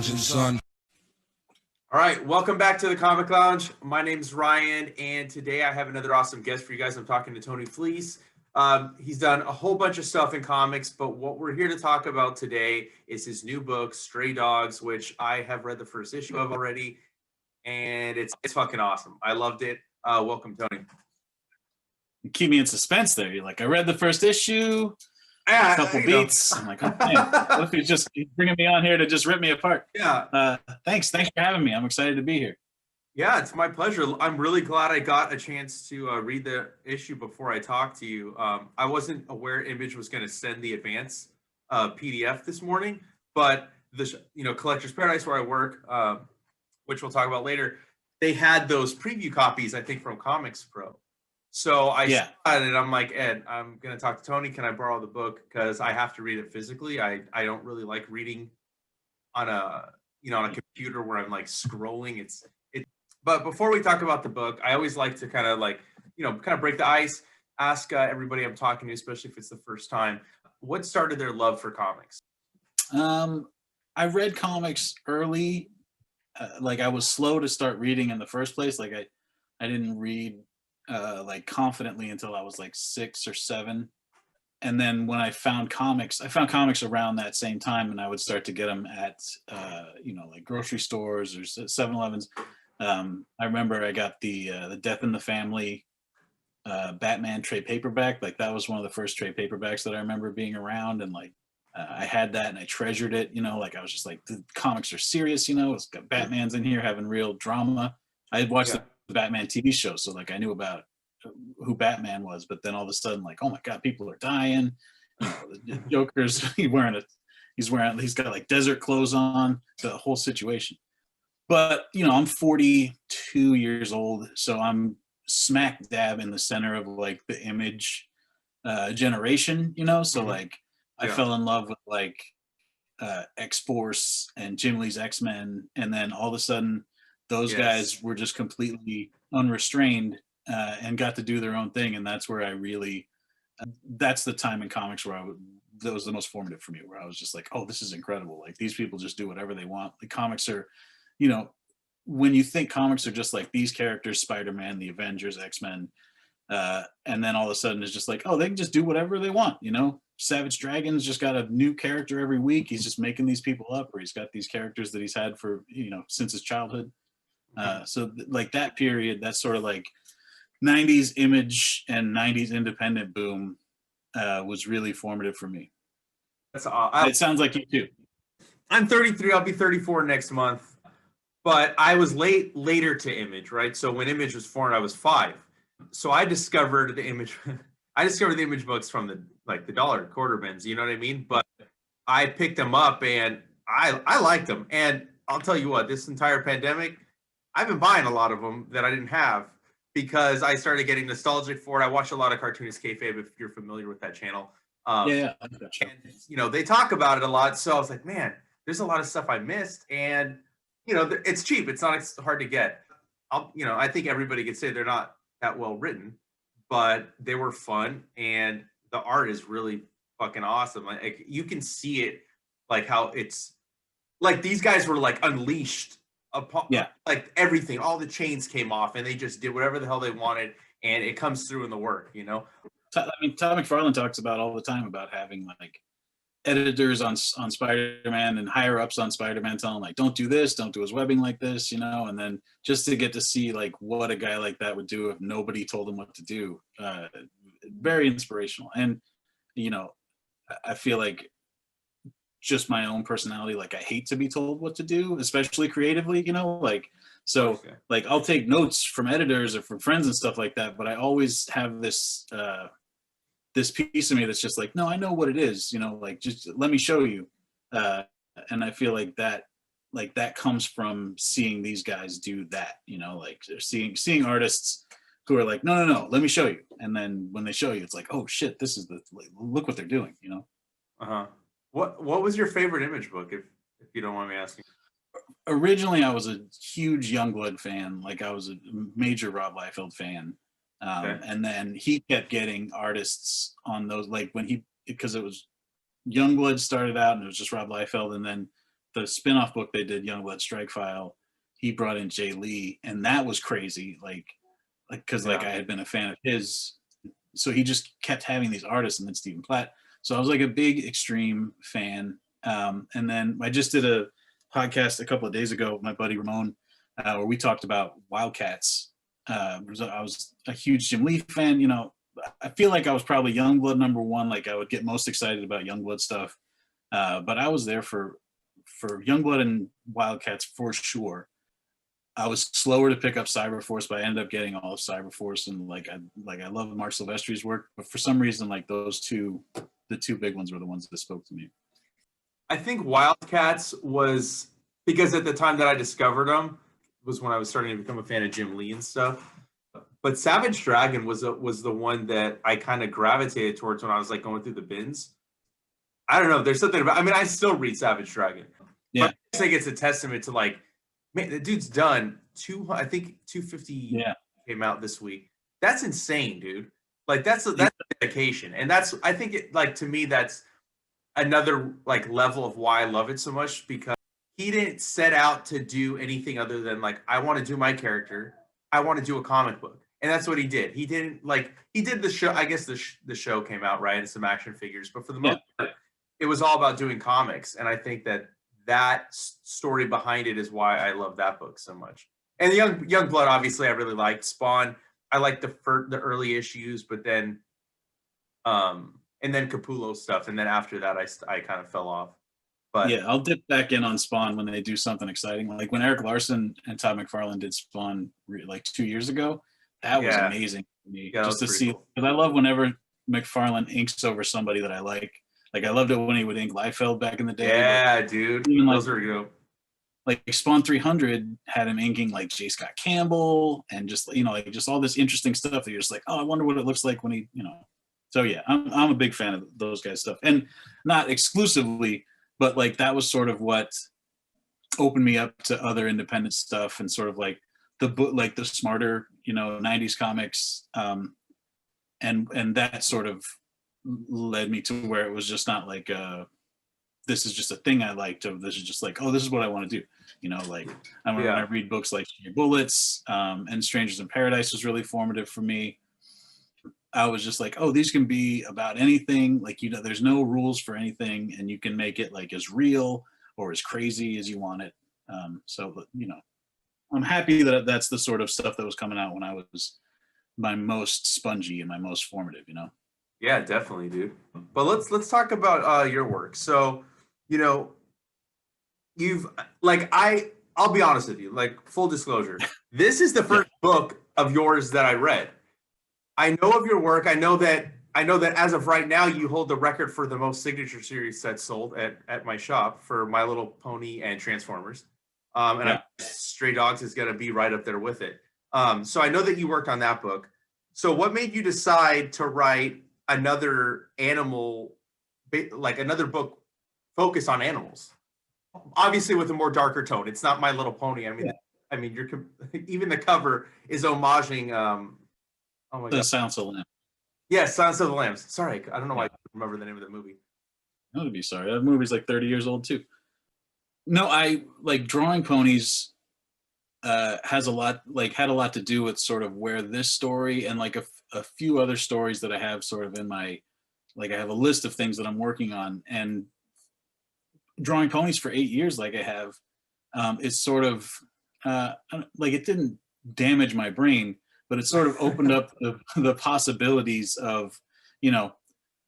lounging, son. All right, welcome back to the Comic Lounge. My name's Ryan, and today I have another awesome guest for you guys. I'm talking to Tony Fleecs. He's done a whole bunch of stuff in comics, but what we're here to talk about today is his new book, Stray Dogs, which I have read the first issue of already, and it's fucking awesome. I loved it. Welcome, Tony. You keep me in suspense there. You're like, I read the first issue, a couple beats. I'm like, oh, man, what if he's bringing me on here to just rip me apart? Yeah. Thanks for having me. I'm excited to be here. Yeah, it's my pleasure. I'm really glad I got a chance to read the issue before I talked to you. I wasn't aware Image was going to send the advance PDF this morning, but the Collector's Paradise where I work, which we'll talk about later, they had those preview copies, I think, from Comics Pro. So I saw it and I'm like, Ed, I'm going to talk to Tony. Can I borrow the book? Because I have to read it physically. I don't really like reading on a computer where I'm like scrolling. But before we talk about the book, I always like to kind of break the ice, ask everybody I'm talking to, especially if it's the first time, what started their love for comics? I read comics early. I was slow to start reading in the first place. Like I didn't read confidently until I was like 6 or 7. And then when I found comics around that same time, and I would start to get them at grocery stores or 7-Elevens. I remember I got the Death in the Family Batman trade paperback. Like that was one of the first trade paperbacks that I remember being around, and I had that and I treasured it. I was just like, the comics are serious. It's got Batman's in here having real drama. I had watched the Batman TV show, so I knew about who Batman was. But then all of a sudden, oh my God, people are dying. The Joker's he's got like desert clothes on. The whole situation. But I'm 42 years old, so I'm smack dab in the center of the Image generation. So I fell in love with X-Force and Jim Lee's X-Men, and then all of a sudden those guys were just completely unrestrained and got to do their own thing, and that's where I really that's the time in comics where that was the most formative for me, where I was just like, oh, this is incredible. These people just do whatever they want. The comics are, when you think comics are just like these characters, Spider-Man, the Avengers, X-Men, and then all of a sudden it's just oh, they can just do whatever they want. Savage Dragon's just got a new character every week. He's just making these people up, or he's got these characters that he's had for, since his childhood. So that period, that's sort of 90s Image and 90s independent boom was really formative for me. That's it sounds like you too. I'm 33. I'll be 34 next month. But I was later to Image, right? So when Image was formed, I was 5. So I discovered the Image. I discovered the Image books from the dollar quarter bins. You know what I mean? But I picked them up and I liked them. And I'll tell you what, this entire pandemic, I've been buying a lot of them that I didn't have because I started getting nostalgic for it. I watch a lot of Cartoonist Kayfabe, if you're familiar with that channel. And they talk about it a lot. So I was like, man, there's a lot of stuff I missed, and it's cheap. It's not hard to get. I think everybody could say they're not that well written, but they were fun, and the art is really fucking awesome. You can see it, how it's these guys were unleashed upon everything. All the chains came off, and they just did whatever the hell they wanted, and it comes through in the work. I mean, Todd McFarlane talks about all the time about having editors on Spider-Man and higher ups on Spider-Man telling don't do this, don't do his webbing like this, and then just to get to see what a guy like that would do if nobody told him what to do. Very inspirational. And I feel just my own personality, I hate to be told what to do, especially creatively, so I'll take notes from editors or from friends and stuff like that, but I always have this this piece of me that's just no, I know what it is, just let me show you. And I feel that comes from seeing these guys do that, seeing artists who are no, let me show you. And then when they show you, it's oh shit, this is look what they're doing, What was your favorite Image book, if you don't mind me asking? Originally, I was a huge Youngblood fan. I was a major Rob Liefeld fan. And then he kept getting artists on those, because it was Youngblood started out and it was just Rob Liefeld, and then the spin-off book they did, Youngblood Strike File, he brought in Jay Lee, and that was crazy. Like because like I had been a fan of his, so he just kept having these artists, and then Stephen Platt. So I was like a big Extreme fan. And then I just did a podcast a couple of days ago with my buddy Ramon, where we talked about Wildcats. I was a huge Jim Lee fan. You know, I feel like I was probably Youngblood #1. Like I would get most excited about Youngblood stuff, but I was there for Youngblood and Wildcats for sure. I was slower to pick up Cyberforce, but I ended up getting all of Cyberforce, and I love Mark Silvestri's work, but for some reason, like the two big ones were the ones that spoke to me. I think Wildcats was because at the time that I discovered them was when I was starting to become a fan of Jim Lee and stuff. But Savage Dragon was the one that I kind of gravitated towards when I was like going through the bins. I don't know. There's something about. I mean, I still read Savage Dragon. Yeah, but I think it's a testament to like, man, the dude's done 250 came out this week. That's insane, dude. Like that's dedication, and that's I think it like to me that's another like level of why I love it so much, because he didn't set out to do anything other than like I want to do my character. I want to do a comic book, and that's what he did. He didn't like he did the show. I guess the show came out right and some action figures, but for the most part, it was all about doing comics, and I think that story behind it is why I love that book so much. And the Young Blood, obviously, I really liked. Spawn, I liked the early issues, but then, and then Capullo stuff, and then after that, I kind of fell off. But yeah, I'll dip back in on Spawn when they do something exciting. Like when Eric Larson and Todd McFarlane did Spawn like 2 years ago, that was amazing for me just to see. Because I love whenever McFarlane inks over somebody that I like. Like I loved it when he would ink Liefeld back in the day. Yeah, dude, even those are good. Like Spawn 300 had him inking like J. Scott Campbell and just like just all this interesting stuff that you're just like, oh, I wonder what it looks like when he. So yeah, I'm a big fan of those guys' stuff, and not exclusively, but like that was sort of what opened me up to other independent stuff and sort of like the book, like the smarter 90s comics, and that sort of led me to where it was just not like this is just a thing I liked, or this is just like, oh, this is what I want to do. Like when I read books like Your Bullets, and Strangers in Paradise was really formative for me. I was just like, oh, these can be about anything. Like, there's no rules for anything, and you can make it like as real or as crazy as you want it. So I'm happy that that's the sort of stuff that was coming out when I was my most spongy and my most formative, Yeah, definitely, dude. But let's talk about your work. So, you've like I'll be honest with you, like full disclosure. This is the first book of yours that I read. I know of your work. I know that as of right now you hold the record for the most signature series sets sold at my shop for My Little Pony and Transformers. And Stray Dogs is going to be right up there with it. So I know that you worked on that book. So what made you decide to write another another book focused on animals? Obviously with a more darker tone. It's not My Little Pony. I mean, you're even the cover is homaging. Oh my God. Silence of the Lambs. Yes, Silence of the Lambs. Sorry, I don't know why I remember the name of the movie. I would be sorry. That movie's like 30 years old too. No, I like drawing ponies. Had a lot to do with sort of where this story and like a few other stories that I have sort of in my, like I have a list of things that I'm working on, and drawing ponies for 8 years like I have, it's sort of like it didn't damage my brain, but it sort of opened up the possibilities of,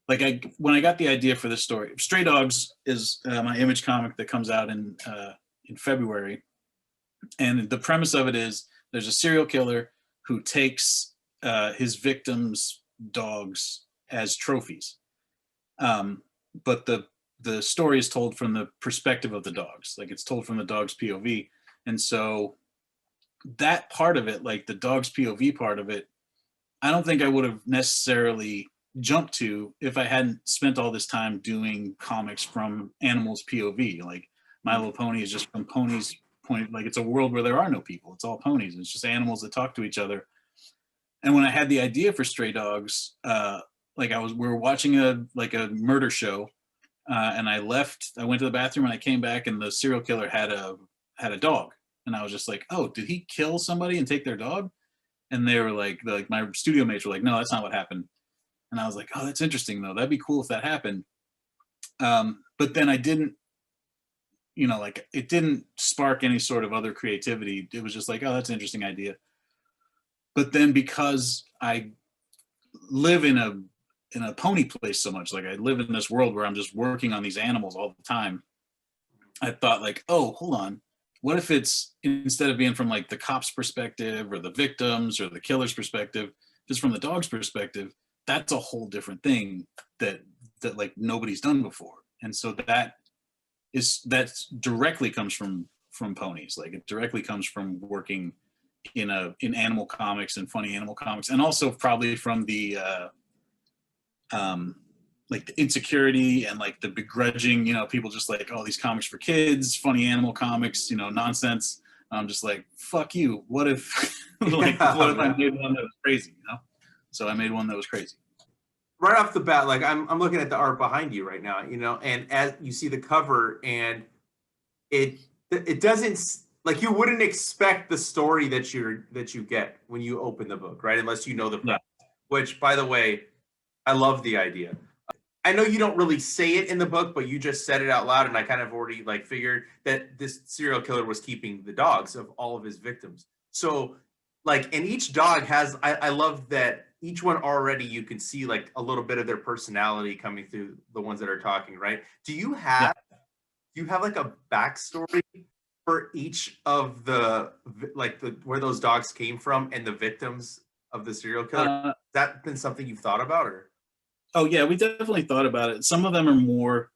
like when I got the idea for this story. Stray Dogs is my Image comic that comes out in February. And the premise of it is there's a serial killer who takes his victims' dogs as trophies. But the story is told from the perspective of the dogs. Like it's told from the dog's POV. And so that part of it, like the dog's POV part of it, I don't think I would have necessarily jumped to if I hadn't spent all this time doing comics from animals' POV. Like My Little Pony is just from ponies' point. Like it's a world where there are no people. It's all ponies. It's just animals that talk to each other. And when I had the idea for Stray Dogs, we were watching a murder show and I left. I went to the bathroom and I came back, and the serial killer had a dog, and I was just like, oh, did he kill somebody and take their dog? And they were like, my studio mates were like, no, that's not what happened. And I was like, oh, that's interesting though. That'd be cool if that happened. But then I didn't, like it didn't spark any sort of other creativity. It was just like, oh, that's an interesting idea. But then because I live in a pony place so much, like I live in this world where I'm just working on these animals all the time, I thought like, oh, hold on. What if it's, instead of being from like the cop's perspective or the victims or the killer's perspective, just from the dog's perspective, that's a whole different thing that like nobody's done before. And so that directly comes from ponies. Like it directly comes from working in animal comics and funny animal comics, and also probably from the like the insecurity and like the begrudging, people just like, oh, these comics for kids, funny animal comics, nonsense. I'm just like, fuck you. What if like what if I made one that was crazy, So I made one that was crazy. Right off the bat, like I'm looking at the art behind you right now, and as you see the cover, and it doesn't, like, you wouldn't expect the story that you get when you open the book, right? Unless you know the premise, which, by the way, I love the idea. I know you don't really say it in the book, but you just said it out loud, and I kind of already like figured that this serial killer was keeping the dogs of all of his victims. So, like, and each dog has, I love that each one already you can see like a little bit of their personality coming through the ones that are talking, right? Do you have like a backstory for each of the where those dogs came from and the victims of the serial killer? Has that been something you've thought about, or? Oh yeah, we definitely thought about it. Some of them are more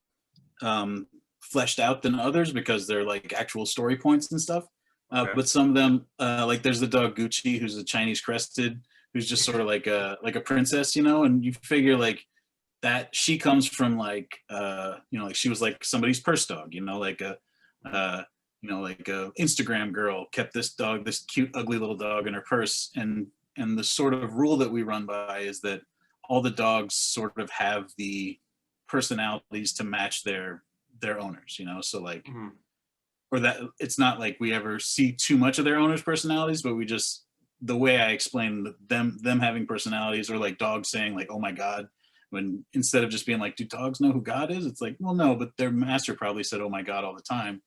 fleshed out than others because they're like actual story points and stuff. Okay. But some of them, like there's the dog Gucci, who's a Chinese crested, who's just sort of like a princess, and you figure like that she comes from like like she was like somebody's purse dog, like a like a Instagram girl kept this dog, this cute ugly little dog in her purse, and the sort of rule that we run by is that all the dogs sort of have the personalities to match their owners, so like or that it's not like we ever see too much of their owners' personalities, but we just, the way I explain them having personalities, or like dogs saying like, oh my God, when instead of just being like, do dogs know who God is? It's like, well, no, but their master probably said, oh my God, all the time,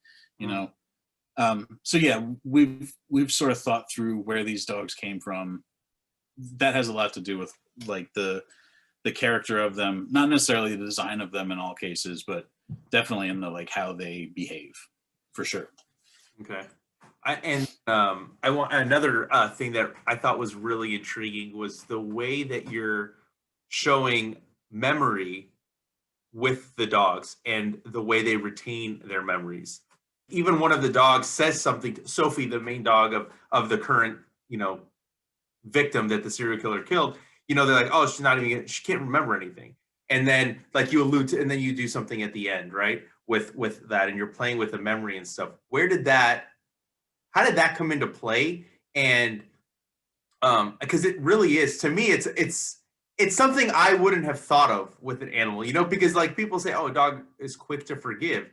so yeah, we've sort of thought through where these dogs came from. That has a lot to do with like the character of them, not necessarily the design of them in all cases, but definitely in the like how they behave, for sure. Okay. I want another thing that I thought was really intriguing was the way that you're showing memory with the dogs and the way they retain their memories. Even one of the dogs says something, Sophie, the main dog of the current, victim that the serial killer killed, they're like, oh, she can't remember anything. And then like you allude to, and then you do something at the end, right? With that, and you're playing with the memory and stuff. How did that come into play? And because it really is, to me, it's something I wouldn't have thought of with an animal, because like people say, oh, a dog is quick to forgive.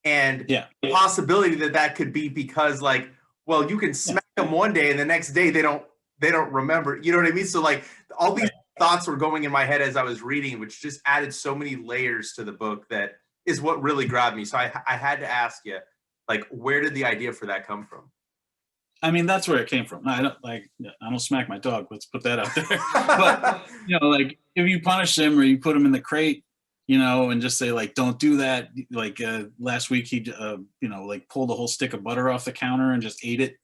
And the possibility that could be because like, well, you can smack them one day and the next day they don't remember, you know what I mean? So like all these thoughts were going in my head as I was reading, which just added so many layers to the book. That is what really grabbed me. So I had to ask you, like, where did the idea for that come from? I mean, that's where it came from. I don't smack my dog. Let's put that out there. But like if you punish him or you put him in the crate, and just say like, don't do that. Like last week he, like pulled a whole stick of butter off the counter and just ate it,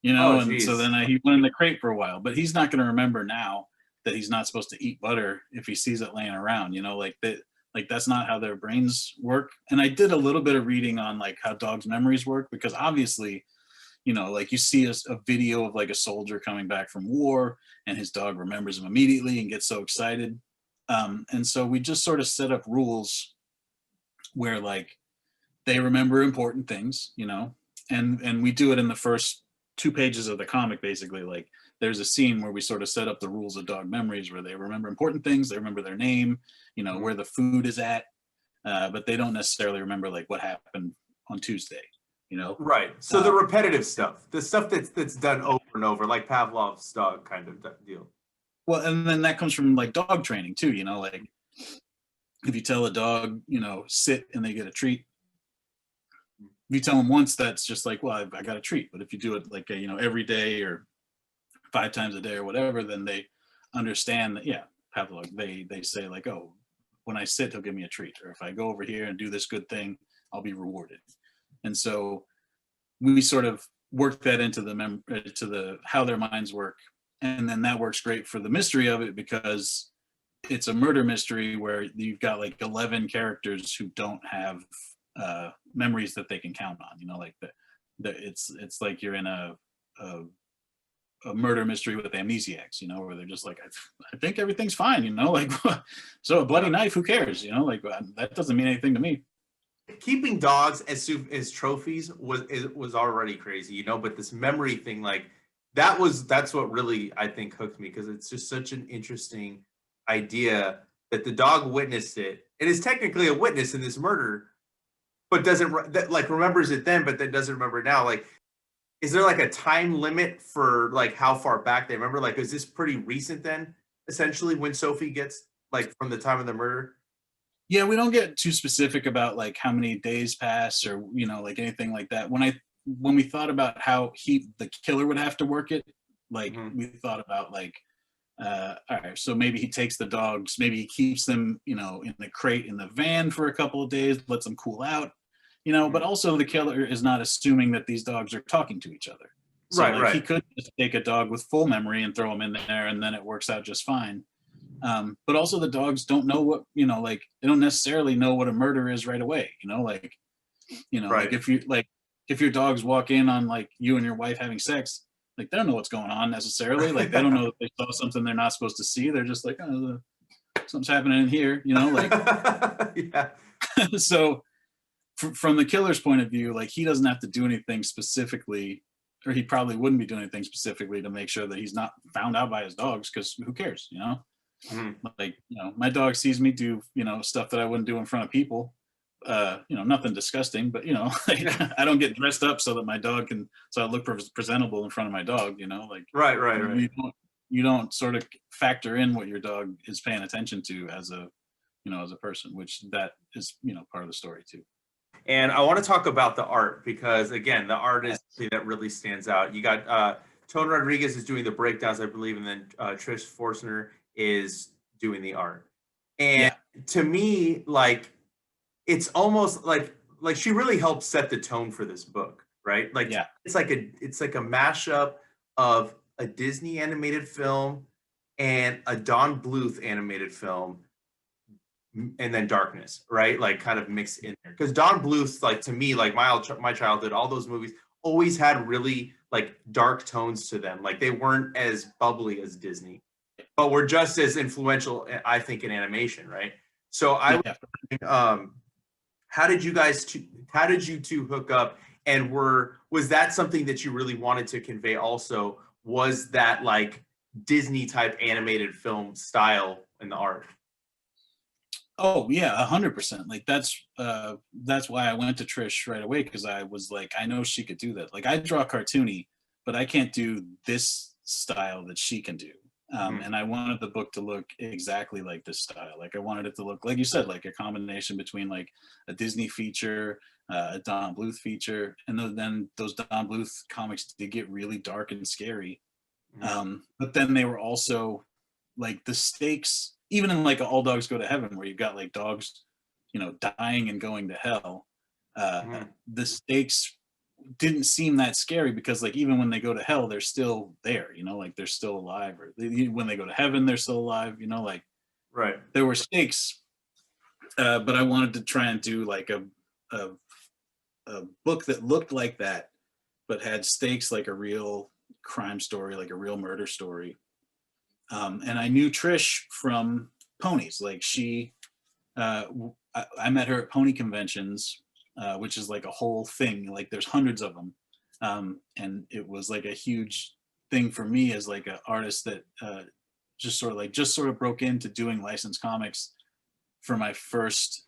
and so then he went in the crate for a while. But he's not going to remember now that he's not supposed to eat butter if he sees it laying around. Like that. Like that's not how their brains work. And I did a little bit of reading on like how dogs' memories work, because obviously, like you see a video of like a soldier coming back from war and his dog remembers him immediately and gets so excited. And so we just sort of set up rules where like they remember important things, and we do it in the first 2 pages of the comic. Basically, like there's a scene where we sort of set up the rules of dog memories, where they remember important things, they remember their name, where the food is at, but they don't necessarily remember like what happened on Tuesday, you know? Right. So the repetitive stuff, the stuff that's done over and over, like Pavlov's dog kind of deal. Well, and then that comes from like dog training too, you know, like if you tell a dog, you know, sit and they get a treat, if you tell them once, that's just like, well, I got a treat. But if you do it like, you know, every day or 5 times a day or whatever, then they understand that, yeah, Pavlov, they say like, oh, when I sit, he'll give me a treat. Or if I go over here and do this good thing, I'll be rewarded. And so we sort of work that into the how their minds work. And then that works great for the mystery of it because it's a murder mystery where you've got like 11 characters who don't have memories that they can count on, you know, like it's like you're in a murder mystery with amnesiacs, you know, where they're just like, I think everything's fine, you know, like, so a bloody knife, who cares, you know, like that doesn't mean anything to me. Keeping dogs as trophies was already crazy, you know, but this memory thing, like that's what really I think hooked me, because it's just such an interesting idea that the dog witnessed it. It is technically a witness in this murder, but like remembers it then, but then doesn't remember it now. Like, is there like a time limit for like how far back they remember? Like, is this pretty recent then, essentially, when Sophie gets like from the time of the murder? Yeah, we don't get too specific about like how many days pass or, you know, like anything like that. When we thought about how the killer would have to work it, like we thought about like, all right, so maybe he takes the dogs, maybe he keeps them, you know, in the crate in the van for a couple of days, lets them cool out, you know, but also the killer is not assuming that these dogs are talking to each other. So like he could just take a dog with full memory and throw him in there and then it works out just fine. But also the dogs don't know what, you know, like they don't necessarily know what a murder is right away, you know, like, you know, like if your dogs walk in on like you and your wife having sex, like they don't know what's going on necessarily. Like they don't know that they saw something they're not supposed to see. They're just like, oh, something's happening in here, you know, like, yeah. So from the killer's point of view, like he doesn't have to do anything specifically, or he probably wouldn't be doing anything specifically to make sure that he's not found out by his dogs, because who cares, you know? Like, you know, my dog sees me do, you know, stuff that I wouldn't do in front of people. You know, nothing disgusting, but you know, like I don't get dressed up so that my dog can, so I look presentable in front of my dog, you know, like right. You don't sort of factor in what your dog is paying attention to as a, you know, as a person, which that is, you know, part of the story too. And I want to talk about the art, because again, the art is something that really stands out. You got Tony Rodriguez is doing the breakdowns, I believe, and then Trish Forstner is doing the art. And to me, like, it's almost like she really helped set the tone for this book, right? Like it's like a mashup of a Disney animated film and a Don Bluth animated film, and then Darkness, right? Like kind of mixed in there. Because Don Bluth, like to me, like my childhood, all those movies always had really like dark tones to them. Like they weren't as bubbly as Disney, but were just as influential, I think, in animation, right? So how did you two hook up, and was that something that you really wanted to convey also? Was that like Disney type animated film style in the art? Oh yeah, 100%. Like that's why I went to Trish right away, because I was like, I know she could do that. Like I draw cartoony, but I can't do this style that she can do. And I wanted the book to look exactly like this style. Like I wanted it to look, like you said, like a combination between like a Disney feature, a Don Bluth feature, and then those Don Bluth comics did get really dark and scary. But then they were also like the stakes, even in like All Dogs Go to Heaven, where you've got like dogs, you know, dying and going to hell. The stakes didn't seem that scary, because like even when they go to hell, they're still there, you know, like they're still alive. Or when they go to heaven, they're still alive, you know, like there were stakes. But I wanted to try and do like a book that looked like that, but had stakes like a real crime story, like a real murder story. And I knew Trish from ponies. Like I met her at pony conventions, which is like a whole thing. Like there's hundreds of them. And it was like a huge thing for me as like an artist that just sort of broke into doing licensed comics for my first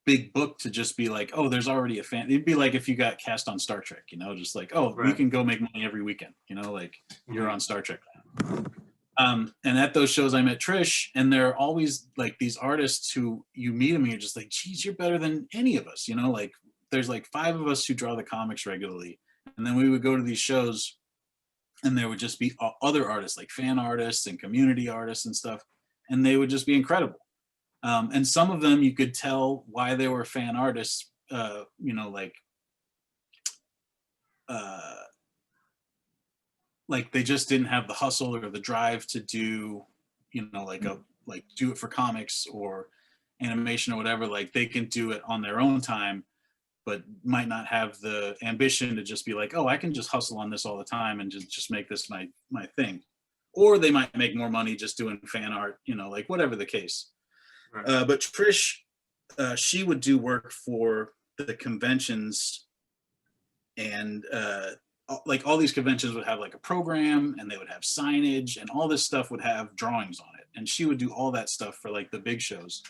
big book to just be like, oh, there's already a fan. It'd be like if you got cast on Star Trek, you know, just like, oh, you Right. can go make money every weekend, you know, like you're Mhm. on Star Trek now. And at those shows, I met Trish, and there are always like these artists who you meet them and you're just like, geez, you're better than any of us, you know, like there's like 5 of us who draw the comics regularly. And then we would go to these shows and there would just be other artists, like fan artists and community artists and stuff. And they would just be incredible. And some of them you could tell why they were fan artists, you know, uh, like they just didn't have the hustle or the drive to do, you know, like do it for comics or animation or whatever. Like they can do it on their own time, but might not have the ambition to just be like, oh, I can just hustle on this all the time and just make this my thing. Or they might make more money just doing fan art, you know, like whatever the case. Right. But Trish, she would do work for the conventions, and like all these conventions would have like a program, and they would have signage, and all this stuff would have drawings on it, and she would do all that stuff for like the big shows.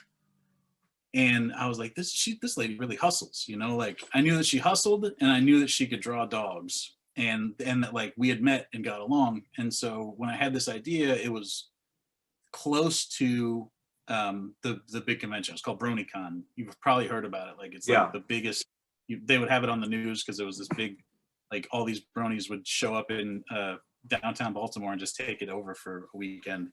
And I was like, this lady really hustles, you know, like I knew that she hustled, and I knew that she could draw dogs, and that like we had met and got along. And so when I had this idea, it was close to the big convention. It's called BronyCon. You've probably heard about it. Like it's like the biggest. They would have it on the news because it was this big, like all these bronies would show up in downtown Baltimore and just take it over for a weekend.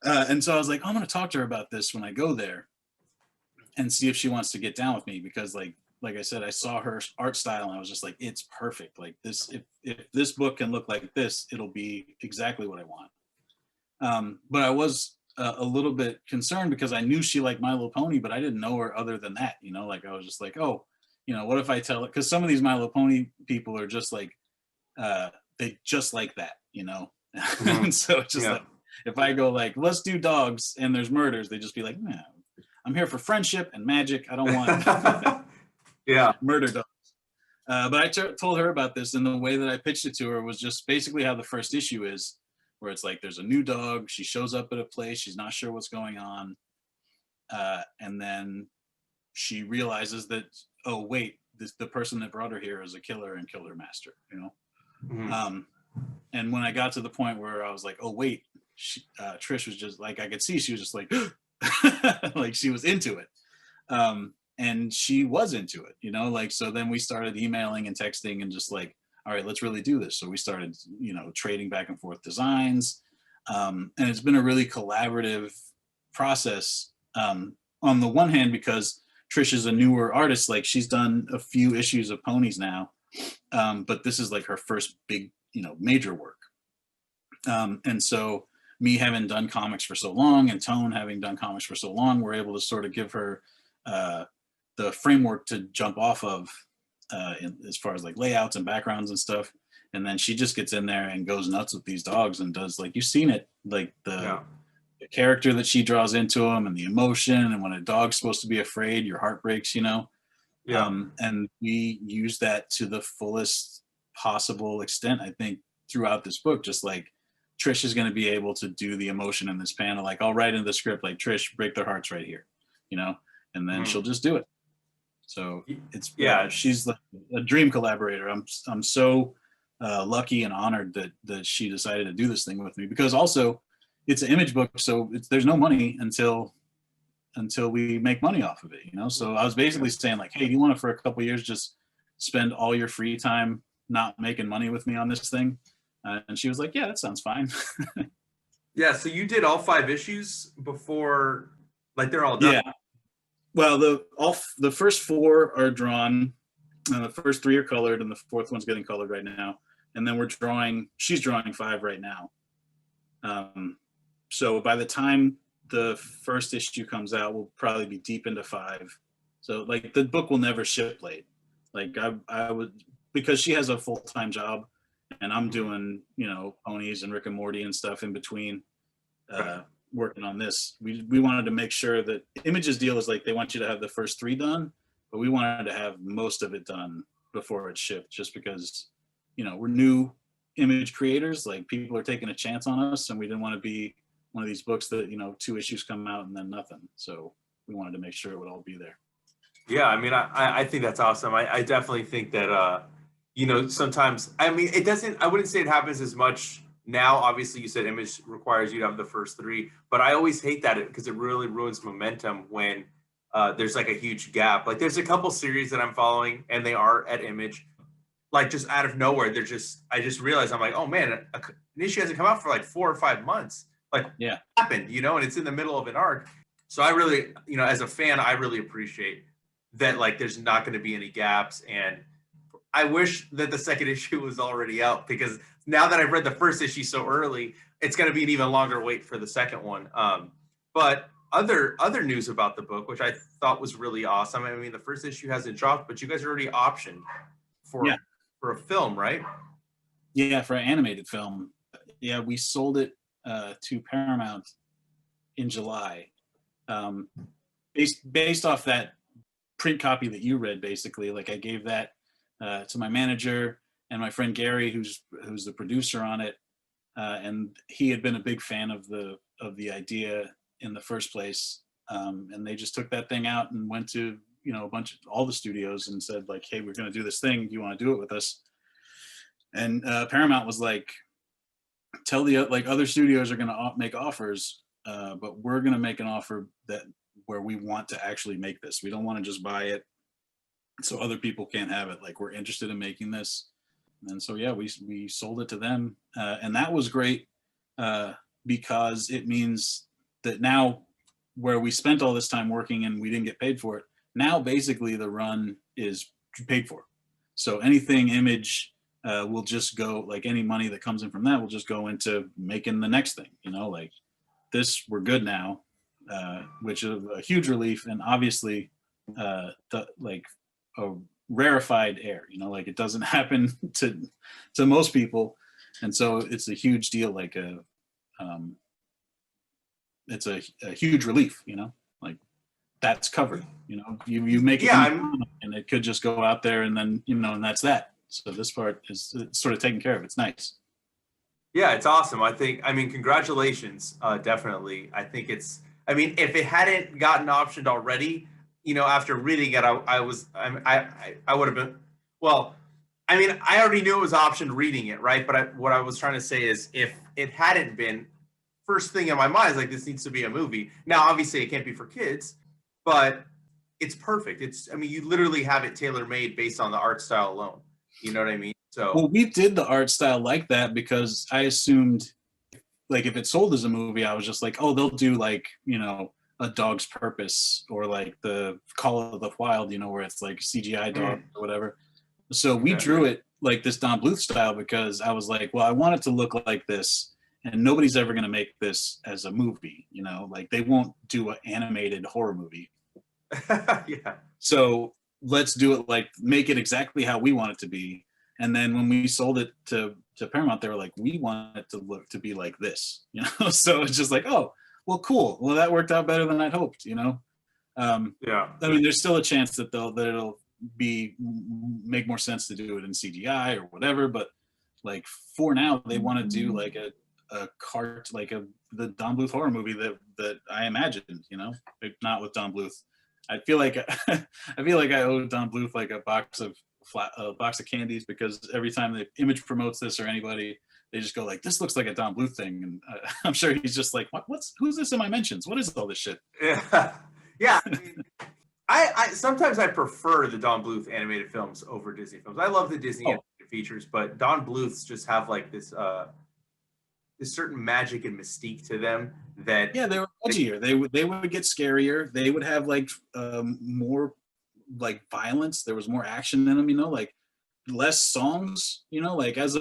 And so I was like, I'm going to talk to her about this when I go there, and see if she wants to get down with me, because like I said, I saw her art style and I was just like, it's perfect. Like this, if this book can look like this, it'll be exactly what I want. But I was a little bit concerned because I knew she liked My Little Pony, but I didn't know her other than that. You know, like I was just like, oh, you know, what if I tell it? Because some of these My Little Pony people are just like, they just like that, you know. Mhm. And so it's just like, if I go like, let's do dogs and there's murders, they just be like, nah, I'm here for friendship and magic. I don't want murder dogs. But I told her about this, and the way that I pitched it to her was just basically how the first issue is, where it's like there's a new dog, she shows up at a place, she's not sure what's going on, and then she realizes that, oh wait, the person that brought her here is a killer and killed her master, you know. Mhm. And when I got to the point where I was like, oh wait, Trish was just like, I could see she was just like like she was into it. And she was into it, you know, like, so then we started emailing and texting and just like, all right, let's really do this. So we started, you know, trading back and forth designs. And it's been a really collaborative process. On the one hand, because Trish is a newer artist, like she's done a few issues of ponies now. But this is like her first big, you know, major work. And so me having done comics for so long, and Tone having done comics for so long, we're able to sort of give her the framework to jump off of as far as like layouts and backgrounds and stuff. And then she just gets in there and goes nuts with these dogs and does, like, you've seen it, like the character that she draws into them and the emotion. And when a dog's supposed to be afraid, your heart breaks, you know? And we use that to the fullest possible extent, I think, throughout this book. Just like Trish is going to be able to do the emotion in this panel. Like I'll write in the script, like, Trish, break their hearts right here, you know, and then she'll just do it. So it's she's like a dream collaborator. I'm so lucky and honored that she decided to do this thing with me, because also it's an image book, so there's no money until we make money off of it, you know. So I was basically saying like, hey, do you want to for a couple of years just spend all your free time not making money with me on this thing? And she was like, yeah, that sounds fine. So you did all 5 issues before, like they're all done? Yeah. Well, the first 4 are drawn, the first 3 are colored, and the 4th one's getting colored right now. And then she's drawing 5 right now. So by the time the first issue comes out, we'll probably be deep into 5. So like the book will never ship late. Like I would, because she has a full-time job and I'm doing, you know, ponies and Rick and Morty and stuff in between. Working on this, we wanted to make sure that Image's deal is like they want you to have the first 3 done, but we wanted to have most of it done before it's shipped, just because, you know, we're new Image creators, like people are taking a chance on us, and we didn't want to be one of these books that, you know, 2 issues come out and then nothing. So we wanted to make sure it would all be there. Yeah, I mean, I think that's awesome. I definitely think that, sometimes, I mean, it doesn't, I wouldn't say it happens as much now. Obviously, you said Image requires you to have the first three, but I always hate that because it really ruins momentum when there's like a huge gap. Like, there's a couple series that I'm following and they are at Image, like just out of nowhere. I just realized, I'm like, oh man, an issue hasn't come out for like 4 or 5 months. Like, Yeah. what happened, and it's in the middle of an arc. So I really, as a fan, I really appreciate that, like, there's not going to be any gaps. And I wish that the second issue was already out, because now that I've read the first issue so early, it's going to be an even longer wait for the second one. But other news about the book, which I thought was really awesome. I mean, the first issue hasn't dropped, but you guys are already optioned for Yeah. for a film, right? Yeah, for an animated film. Yeah, we sold it to Paramount in July. Based off that print copy that you read, basically, like I gave that to my manager and my friend Gary, who's the producer on it, and he had been a big fan of the idea in the first place, and they just took that thing out and went to all the studios and said, like, hey, we're going to do this thing. Do you want to do it with us? And Paramount was like, tell the like other studios are going to make offers, but we're going to make an offer where we want to actually make this. We don't want to just buy it so other people can't have it. Like, we're interested in making this. And so, yeah, we sold it to them. And that was great because it means that now, where we spent all this time working and we didn't get paid for it, now basically the run is paid for. So anything Image will just go, like any money that comes in from that will just go into making the next thing, like this, we're good now, which is a huge relief. And obviously like a rarefied air, like it doesn't happen to most people. And so it's a huge deal. Like it's a huge relief, like that's covered, you make it, Yeah, and it could just go out there and then, and that's that. So this part is sort of taken care of. It's nice. yeah, it's awesome. I mean, congratulations. Definitely. I mean, if it hadn't gotten optioned already, after reading it, I would have been, well, I mean, I already knew it was optioned reading it, right? But what I was trying to say is, if it hadn't been, first thing in my mind is like, this needs to be a movie. Now, obviously, it can't be for kids, but it's perfect. I mean, you literally have it tailor made based on the art style alone. You know what I mean? So, Well, we did the art style like that because I assumed, like, if it sold as a movie, I was just like, oh, they'll do like, A Dog's Purpose or like the Call of the Wild, where it's like CGI dog or whatever. So we drew it like this Don Bluth style because I was like, well, I want it to look like this, and nobody's ever going to make this as a movie, like they won't do an animated horror movie. yeah. So let's do it, like make it exactly how we want it to be. And then when we sold it to Paramount, they were like, we want it to look to be like this, So it's just like, oh, well, cool. Well, that worked out better than I'd hoped, Yeah. I mean, there's still a chance that it'll make more sense to do it in CGI or whatever. But like for now, they want to do like a the Don Bluth horror movie that I imagined, not with Don Bluth. I feel like I owe Don Bluth like a box of candies, because every time the Image promotes this or anybody, they just go like, this looks like a Don Bluth thing. And I'm sure he's just like, who's this in my mentions? What is all this shit? Yeah. Yeah. I mean, I sometimes I prefer the Don Bluth animated films over Disney films. I love the Disney animated features, but Don Bluths just have like this certain magic and mystique to them that, yeah, they were edgier. They would get scarier. They would have like more like violence. There was more action in them, like less songs, like as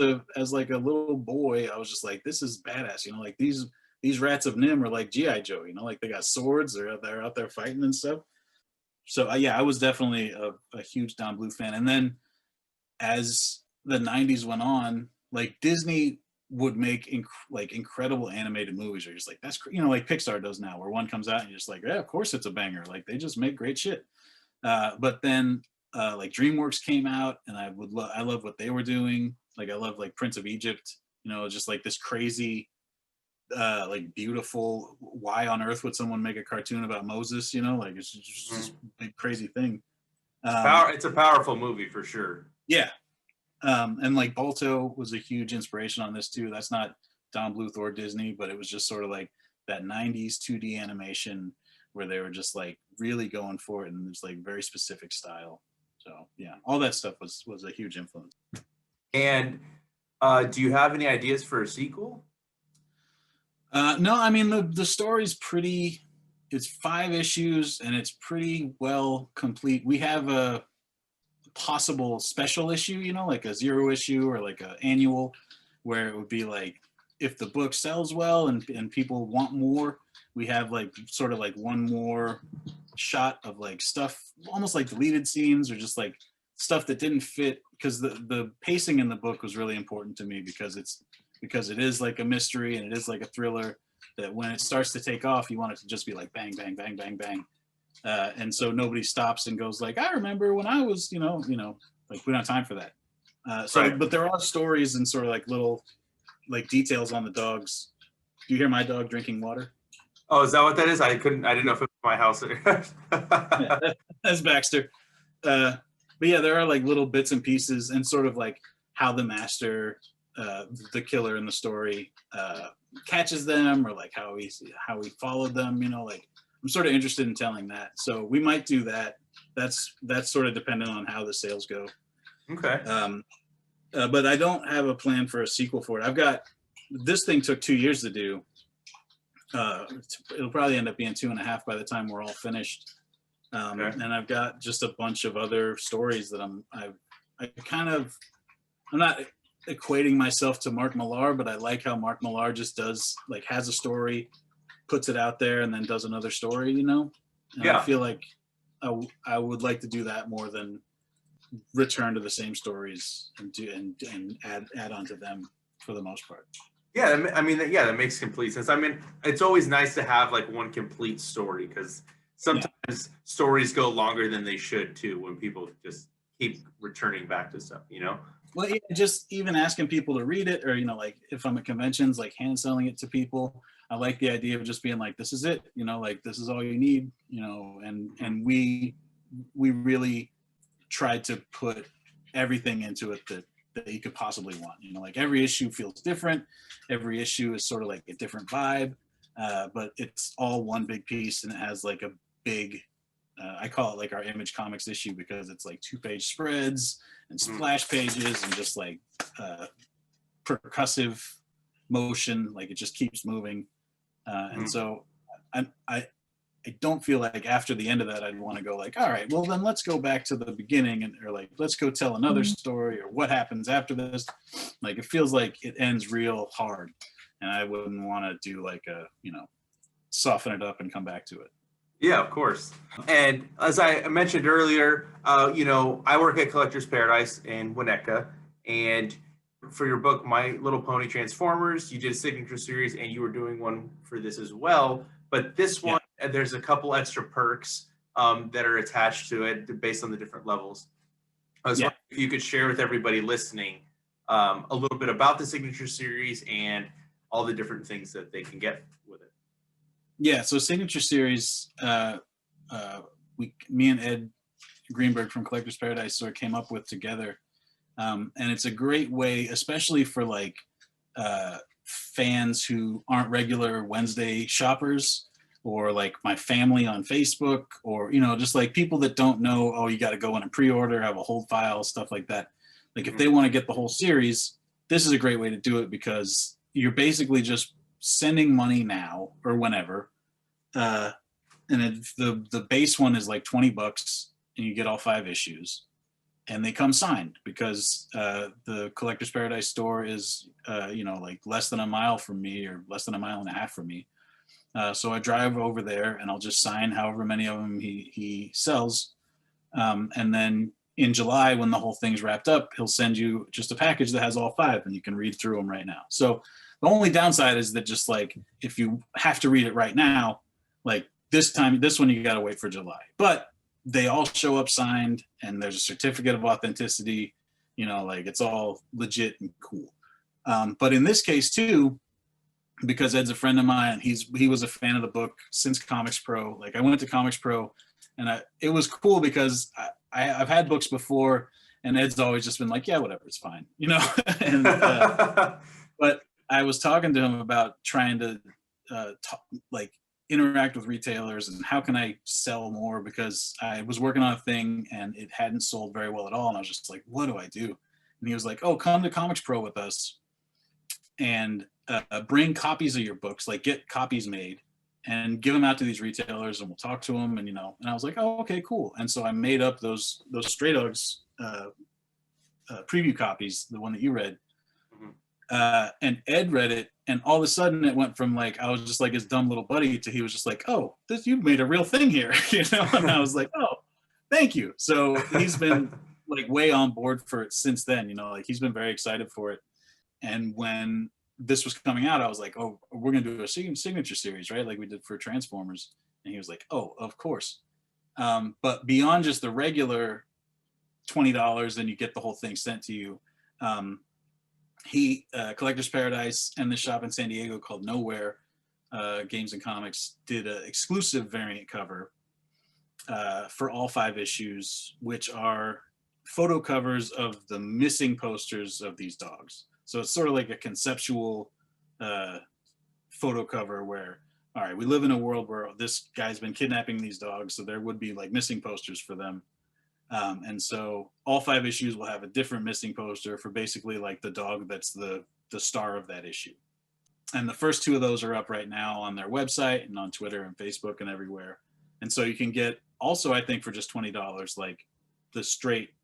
like a little boy, I was just like, this is badass, like these rats of Nim are like G.I. Joe, like they got swords, they're out there fighting and stuff. So yeah, I was definitely a huge Don Bluth fan. And then as the 90s went on, like Disney would make incredible animated movies. You're just like, that's like Pixar does now, where one comes out and you're just like, yeah, of course it's a banger. Like they just make great shit. But then like DreamWorks came out, and I love what they were doing. Like I love like Prince of Egypt, just like this crazy like beautiful, why on earth would someone make a cartoon about Moses, like it's just this big crazy thing. It's a powerful movie for sure. Yeah. And like Balto was a huge inspiration on this too. That's not Don Bluth or Disney, but it was just sort of like that 90s 2D animation where they were just like really going for it, and there's like very specific style. So yeah, all that stuff was a huge influence. And do you have any ideas for a sequel? No, I mean the story's pretty. It's 5 issues and it's pretty well complete. We have a possible special issue, you know, like a 0 issue or like an annual, where it would be like if the book sells well and people want more, we have like sort of like one more shot of like stuff, almost like deleted scenes or just like stuff that didn't fit, because the pacing in the book was really important to me, because it is like a mystery and it is like a thriller, that when it starts to take off, you want it to just be like bang, bang, bang, bang, bang. And so nobody stops and goes like, I remember when I was, you know, like we don't have time for that. Right. But there are stories and sort of like little like details on the dogs. Do you hear my dog drinking water? Oh, is that what that is? I didn't know if it was my house. Yeah, that's Baxter. But yeah, there are like little bits and pieces and sort of like how the master, the killer in the story, catches them, or like how he followed them, you know, like I'm sort of interested in telling that. So we might do that. That's sort of dependent on how the sales go. Okay. But I don't have a plan for a sequel for it. This thing took 2 years to do. It'll probably end up being 2.5 by the time we're all finished. Okay. And I've got just a bunch of other stories that I'm not equating myself to Mark Millar, but I like how Mark Millar just does, like, has a story, puts it out there, and then does another story, you know? And Yeah. I feel like I would like to do that more than return to the same stories and add on to them for the most part. Yeah, I mean, that makes complete sense. I mean, it's always nice to have like one complete story, because sometimes stories go longer than they should too, when people just keep returning back to stuff, you know? Well, yeah, just even asking people to read it, or, you know, like if I'm at conventions, like hand selling it to people. I like the idea of just being like, this is it, you know, like this is all you need, you know, and we really tried to put everything into it that you could possibly want, you know, like every issue feels different. Every issue is sort of like a different vibe, but it's all one big piece, and it has like a big, I call it like our Image Comics issue, because it's like 2-page spreads and splash pages and just like percussive motion, like it just keeps moving. And so I don't feel like after the end of that I'd want to go like, all right, well then let's go back to the beginning, or like let's go tell another story, or what happens after this. Like it feels like it ends real hard, and I wouldn't want to do like a, you know, soften it up and come back to it. Yeah, of course. And as I mentioned earlier, you know, I work at Collector's Paradise in Winnetka, and for your book, My Little Pony Transformers, you did a signature series, and you were doing one for this as well. But this one, there's a couple extra perks that are attached to it based on the different levels. I was wondering if you could share with everybody listening a little bit about the signature series and all the different things that they can get with it. Yeah, so signature series, me and Ed Greenberg from Collector's Paradise sort of came up with together. And it's a great way, especially for like fans who aren't regular Wednesday shoppers, or like my family on Facebook, or, you know, just like people that don't know, oh, you got to go in and pre-order, have a hold file, stuff like that. Like if they want to get the whole series, this is a great way to do it, because you're basically just sending money now or whenever. And the base one is like $20, and you get all 5 issues. And they come signed, because the Collector's Paradise store is, you know, like less than a mile from me, or less than a mile and a half from me. So I drive over there, and I'll just sign however many of them he sells. And then in July, when the whole thing's wrapped up, he'll send you just a package that has all 5, and you can read through them right now. So the only downside is that just like if you have to read it right now, like this one you got to wait for July. But they all show up signed, and there's a certificate of authenticity, you know, like it's all legit and cool. But in this case too, because Ed's a friend of mine, he was a fan of the book since Comics Pro. Like I went to Comics Pro, and it was cool because I've had books before, and Ed's always just been like, yeah, whatever, it's fine, you know. And but I was talking to him about trying to like interact with retailers and how can I sell more, because I was working on a thing and it hadn't sold very well at all, and I was just like, what do I do? And he was like, oh, come to Comics Pro with us and bring copies of your books, like get copies made and give them out to these retailers, and we'll talk to them. And you know, and I was like, oh, okay, cool. And so I made up those Stray Dogs preview copies, the one that you read. And Ed read it, and all of a sudden it went from like, I was just like his dumb little buddy to he was just like, oh, this, you've made a real thing here, you know. And I was like, oh, thank you. So he's been like way on board for it since then, you know, like he's been very excited for it. And when this was coming out, I was like, oh, we're gonna do a signature series, right, like we did for Transformers. And he was like, oh, of course. But beyond just the regular $20 and you get the whole thing sent to you, Collector's Paradise and the shop in San Diego called Nowhere Games and Comics did an exclusive variant cover for all 5 issues, which are photo covers of the missing posters of these dogs. So it's sort of like a conceptual photo cover where, all right, we live in a world where this guy's been kidnapping these dogs, so there would be like missing posters for them. And so all 5 issues will have a different missing poster for basically like the dog that's the star of that issue. And the first 2 of those are up right now on their website and on Twitter and Facebook and everywhere. And so you can get also, I think for just $20, like the straight,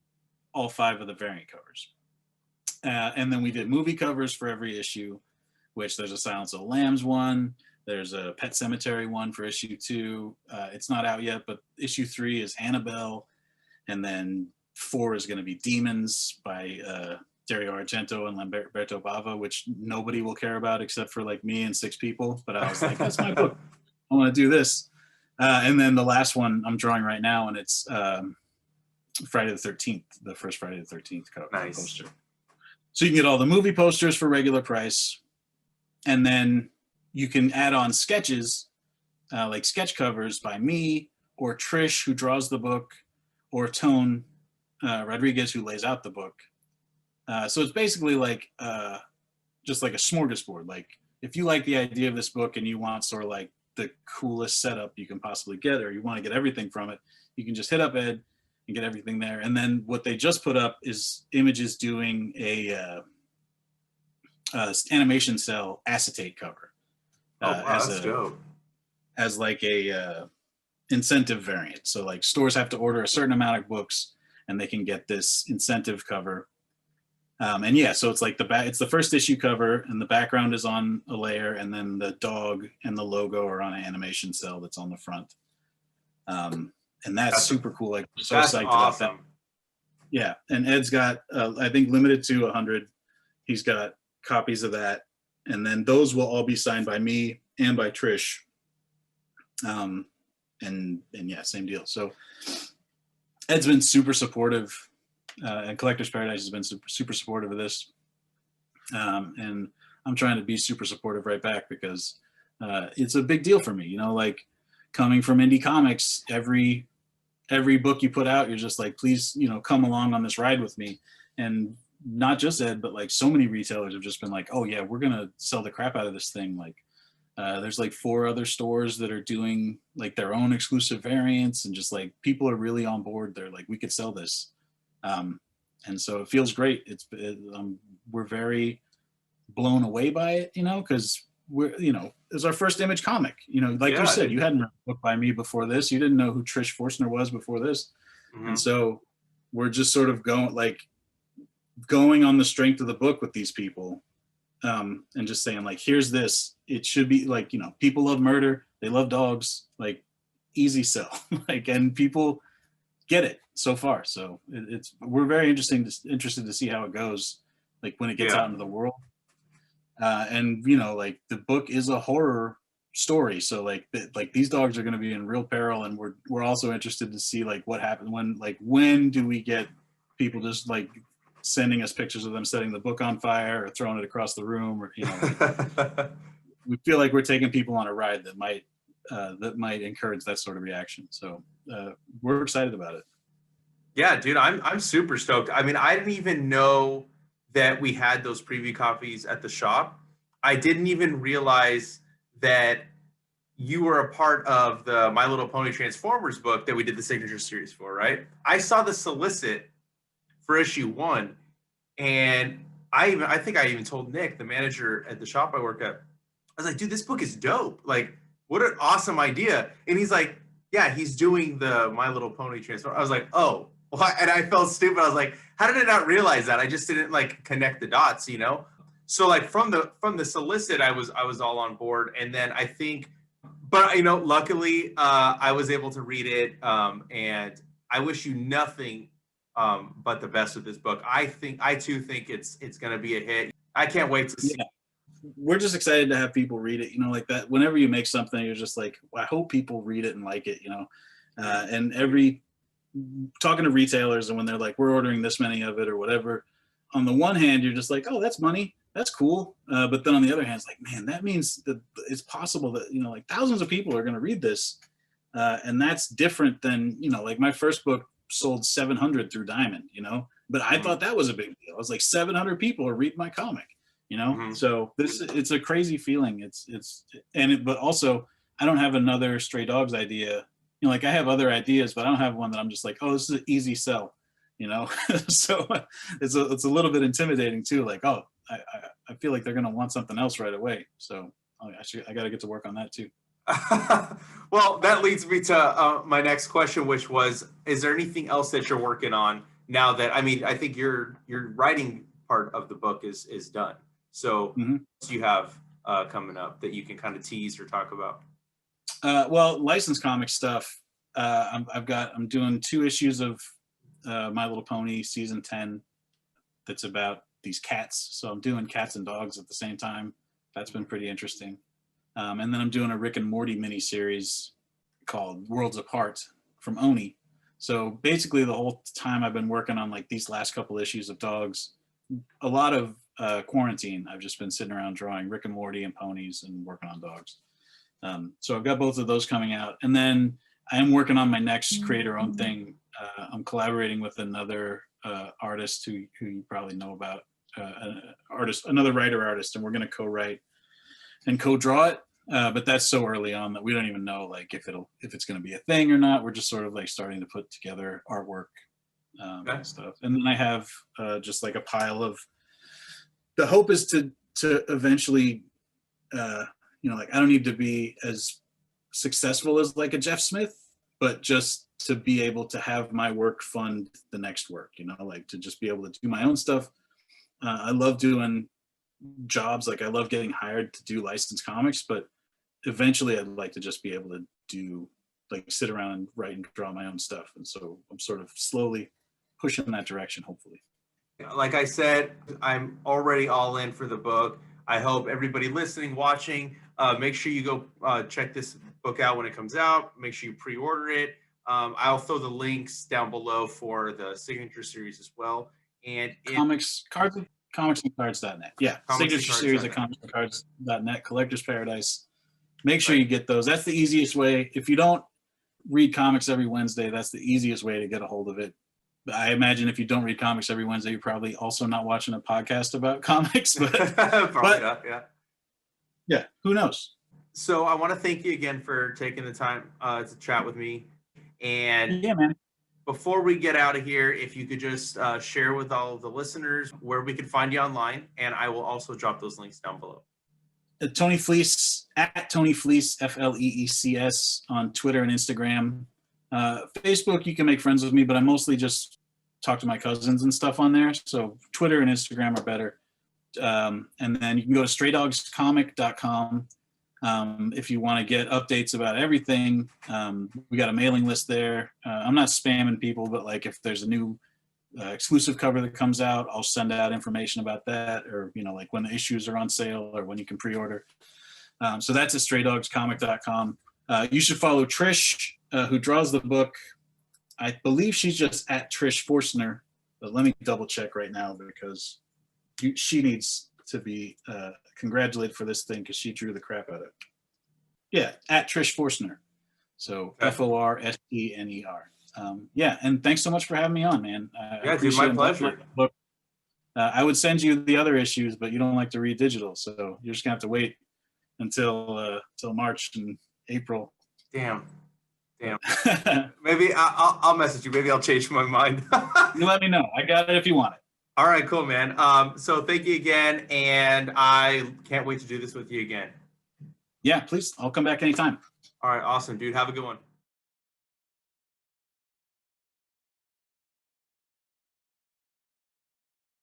all 5 of the variant covers. And then we did movie covers for every issue, which there's a Silence of the Lambs one. There's a Pet Sematary one for issue 2. It's not out yet, but issue 3 is Annabelle. And then 4 is going to be Demons by Dario Argento and Lamberto Bava, which nobody will care about except for like me and 6 people. But I was like, that's my book. I want to do this. And then the last one I'm drawing right now, and it's Friday the 13th, the first Friday the 13th Nice. poster. So you can get all the movie posters for regular price. And then you can add on sketches, like sketch covers by me or Trish, who draws the book, or Tone Rodriguez, who lays out the book. So it's basically like just like a smorgasbord. Like if you like the idea of this book and you want sort of like the coolest setup you can possibly get, or you want to get everything from it, you can just hit up Ed and get everything there. And then what they just put up is Images doing a animation cell acetate cover. That's dope. As like a incentive variant. So like stores have to order a certain amount of books and they can get this incentive cover. And yeah, so it's like it's the first issue cover, and the background is on a layer, and then the dog and the logo are on an animation cell that's on the front. And that's super cool. Like, so that's psyched awesome. about that. Yeah, and Ed's got I think limited to 100. He's got copies of that, and then those will all be signed by me and by Trish. And yeah, same deal. So Ed's been super supportive, and Collector's Paradise has been super supportive of this. And I'm trying to be super supportive right back, because it's a big deal for me. You know, like coming from indie comics, every book you put out, you're just like, please, you know, come along on this ride with me. And not just Ed, but like so many retailers have just been like, oh yeah, we're gonna sell the crap out of this thing. Like there's like 4 other stores that are doing like their own exclusive variants, and just like people are really on board. They're like, we could sell this. And so it feels great. We're very blown away by it, you know, because it was our first Image comic. You know, like you said, you hadn't read a book by me before this. You didn't know who Trish Forstner was before this. Mm-hmm. And so we're just sort of going on the strength of the book with these people, and just saying like, here's this. It should be like, you know, people love murder. They love dogs. Like, easy sell. Like, and people get it so far. So we're very interested to see how it goes, like when it gets out into the world. And you know, like the book is a horror story, so like these dogs are going to be in real peril, and we're also interested to see like what happened when do we get people just like sending us pictures of them setting the book on fire or throwing it across the room, or you know, we feel like we're taking people on a ride that might encourage that sort of reaction. So we're excited about it. Yeah, dude, I'm super stoked. I mean, I didn't even know that we had those preview copies at the shop. I didn't even realize that you were a part of the My Little Pony Transformers book that we did the signature series for, right? I saw the solicit for issue one, and I think I even told Nick, the manager at the shop I work at, I was like, dude, this book is dope. Like, what an awesome idea. And he's like, yeah, he's doing the My Little Pony transform. I was like, oh, well, and I felt stupid. I was like, how did I not realize that? I just didn't like connect the dots, you know? So like from the solicit, I was all on board. And then I think, but you know, luckily I was able to read it. And I wish you nothing but the best with this book. I too think it's gonna be a hit. I can't wait to see. Yeah, we're just excited to have people read it. You know, like that. Whenever you make something, you're just like, well, I hope people read it and like it. You know, and every talking to retailers, and when they're like, we're ordering this many of it or whatever. On the one hand, you're just like, oh, that's money, that's cool. But then on the other hand, it's like, man, that means that it's possible that, you know, like thousands of people are going to read this, and that's different than, you know, like my first book sold 700 through Diamond, you know, but I thought that was a big deal. I was like, 700 people are reading my comic, you know. Mhm. So this, it's a crazy feeling. But also I don't have another Stray Dogs idea. You know, like I have other ideas, but I don't have one that I'm just like, oh, this is an easy sell, you know. So it's a little bit intimidating too. Like, oh, I feel like they're gonna want something else right away. So I got to get to work on that too. Well, that leads me to my next question, which was: is there anything else that you're working on now that, I mean, I think your writing part of the book is done. So, Mm-hmm. what do you have coming up that you can kind of tease or talk about? Well, licensed comic stuff. I'm doing 2 issues of My Little Pony season 10. That's about these cats. So I'm doing cats and dogs at the same time. That's been pretty interesting. And then I'm doing a Rick and Morty miniseries called Worlds Apart from Oni. So basically, the whole time I've been working on like these last couple issues of dogs, a lot of quarantine. I've just been sitting around drawing Rick and Morty and ponies and working on dogs. So I've got both of those coming out, and then I am working on my next creator-owned thing. I'm collaborating with another artist who you probably know about, another writer artist, and we're going to co-write and co-draw it. But that's so early on that we don't even know like if it's going to be a thing or not. We're just sort of like starting to put together artwork Okay. and stuff. And then I have just like a pile of. The hope is to eventually. You know, like I don't need to be as successful as like a Jeff Smith, but just to be able to have my work fund the next work, you know, like to just be able to do my own stuff. I love doing jobs. Like I love getting hired to do licensed comics, but eventually I'd like to just be able to do like sit around and write and draw my own stuff. And so I'm sort of slowly pushing in that direction, hopefully. Like I said, I'm already all in for the book. I hope everybody listening, watching, make sure you go check this book out when it comes out. Make sure you pre-order it. I'll throw the links down below for the signature series as well. And Comicsandcards.net. Yeah, signature series at comicsandcards.net. Collector's Paradise. Make sure you get those. That's the easiest way. If you don't read comics every Wednesday, that's the easiest way to get a hold of it. I imagine if you don't read comics every Wednesday, you're probably also not watching a podcast about comics. But probably not. Yeah. Yeah, who knows? So I want to thank you again for taking the time to chat with me. And yeah, man. Before we get out of here, if you could just share with all of the listeners where we can find you online, and I will also drop those links down below. Tony Fleecs at Tony Fleecs Fleecs on Twitter and Instagram. Facebook, you can make friends with me, but I mostly just talk to my cousins and stuff on there. So Twitter and Instagram are better. And then you can go to straydogscomic.com if you want to get updates about everything. We got a mailing list there. I'm not spamming people, but like if there's a new exclusive cover that comes out, I'll send out information about that, or you know, like when the issues are on sale or when you can pre-order. So that's at straydogscomic.com. You should follow Trish, who draws the book. I believe she's just at Trish Forstner, but let me double check right now because she needs to be congratulated for this thing because she drew the crap out of it. Yeah, at Trish Forstner. So Forstner. Yeah, and thanks so much for having me on, man. I Yeah, dude, appreciate my it. I'm glad you pleasure. liked the book. I would send you the other issues, but you don't like to read digital, so you're just gonna have to wait until March and April. Damn. But Maybe I'll message you. Maybe I'll change my mind. you let me know. I got it if you want it. All right, cool, man. So thank you again, and I can't wait to do this with you again. Yeah, please. I'll come back anytime. All right, awesome, dude. Have a good one.